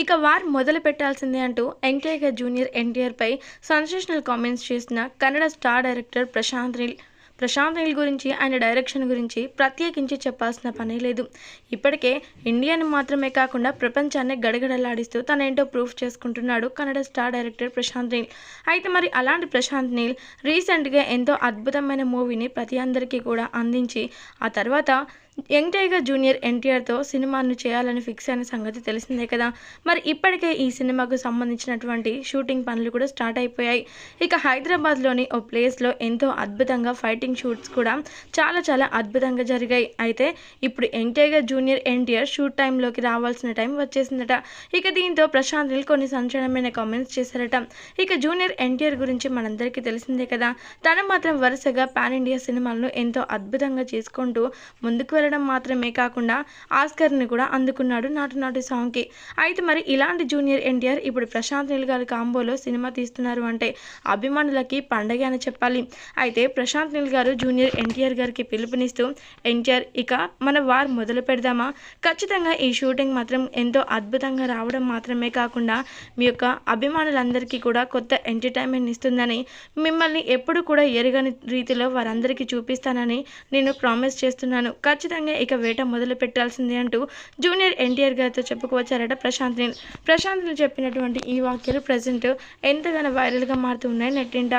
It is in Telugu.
ఇక వార్ మొదలు పెట్టాల్సిందే అంటూ ఎన్టీఆర్ జూనియర్ ఎన్టీఆర్పై సెన్సేషనల్ కామెంట్స్ చేసిన కన్నడ స్టార్ డైరెక్టర్ ప్రశాంత్ నీల్ గురించి ఆయన డైరెక్షన్ గురించి ప్రత్యేకించి చెప్పాల్సిన పనే లేదు. ఇప్పటికే ఇండియాని మాత్రమే కాకుండా ప్రపంచాన్ని గడగడలాడిస్తూ తనేంటో ప్రూఫ్ చేసుకుంటున్నాడు కన్నడ స్టార్ డైరెక్టర్ ప్రశాంత్ నీల్. అయితే మరి అలాంటి ప్రశాంత్ నీల్ రీసెంట్గా ఎంతో అద్భుతమైన మూవీని ప్రతి అందరికీ కూడా అందించి ఆ తర్వాత యంగ్ టైగర్ జూనియర్ ఎన్టీఆర్తో సినిమాను చేయాలని ఫిక్స్ అయిన సంగతి తెలిసిందే కదా. మరి ఇప్పటికే ఈ సినిమాకు సంబంధించినటువంటి షూటింగ్ పనులు కూడా స్టార్ట్ అయిపోయాయి. ఇక హైదరాబాద్లోని ఓ ప్లేస్లో ఎంతో అద్భుతంగా ఫైటింగ్ షూట్స్ కూడా చాలా అద్భుతంగా జరిగాయి. అయితే ఇప్పుడు young tiger junior NTR shoot టైంలోకి రావాల్సిన టైం వచ్చేసిందట. ఇక దీంతో ప్రశాంత్ నీల్ కొన్ని సంచలనమైన కామెంట్స్ చేశారట. ఇక జూనియర్ ఎన్టీఆర్ గురించి మనందరికీ తెలిసిందే కదా. తను మాత్రం వరుసగా పాన్ ఇండియా సినిమాలను ఎంతో అద్భుతంగా చేసుకుంటూ ముందుకు వెళ్ళడం మాత్రమే కాకుండా ఆస్కర్ని కూడా అందుకున్నాడు నాటు సాంగ్కి. అయితే మరి ఇలాంటి జూనియర్ ఎన్టీఆర్ ఇప్పుడు ప్రశాంత్ నీల్ గారి కాంబోలో సినిమా తీస్తున్నారు అంటే అభిమానులకి పండగ అని చెప్పాలి. అయితే ప్రశాంత్ నీల్ గారు జూనియర్ ఎన్టీఆర్ గారికి పిలుపునిస్తూ, ఎన్టీఆర్ ఇక మన వార్ మొదలు పెడదామా, ఖచ్చితంగా ఈ షూటింగ్ మాత్రం ఎంతో అద్భుతంగా రావడం మాత్రమే కాకుండా మీ యొక్క అభిమానులందరికీ కూడా కొత్త ఎంటర్టైన్మెంట్ ఇస్తుందని, మిమ్మల్ని ఎప్పుడు కూడా ఎరగని రీతిలో వారందరికీ చూపిస్తానని నేను ప్రామిస్ చేస్తున్నాను. ఖచ్చితంగా ఇక వేట మొదలు పెట్టాల్సిందే అంటూ జూనియర్ ఎన్టీఆర్ గారితో చెప్పుకోవచ్చారట ప్రశాంత్ నీల్ చెప్పినటువంటి ఈ వాక్యాలు ప్రజెంట్ ఎంతగానో వైరల్గా మారుతూ ఉన్నాయి నెట్టింట.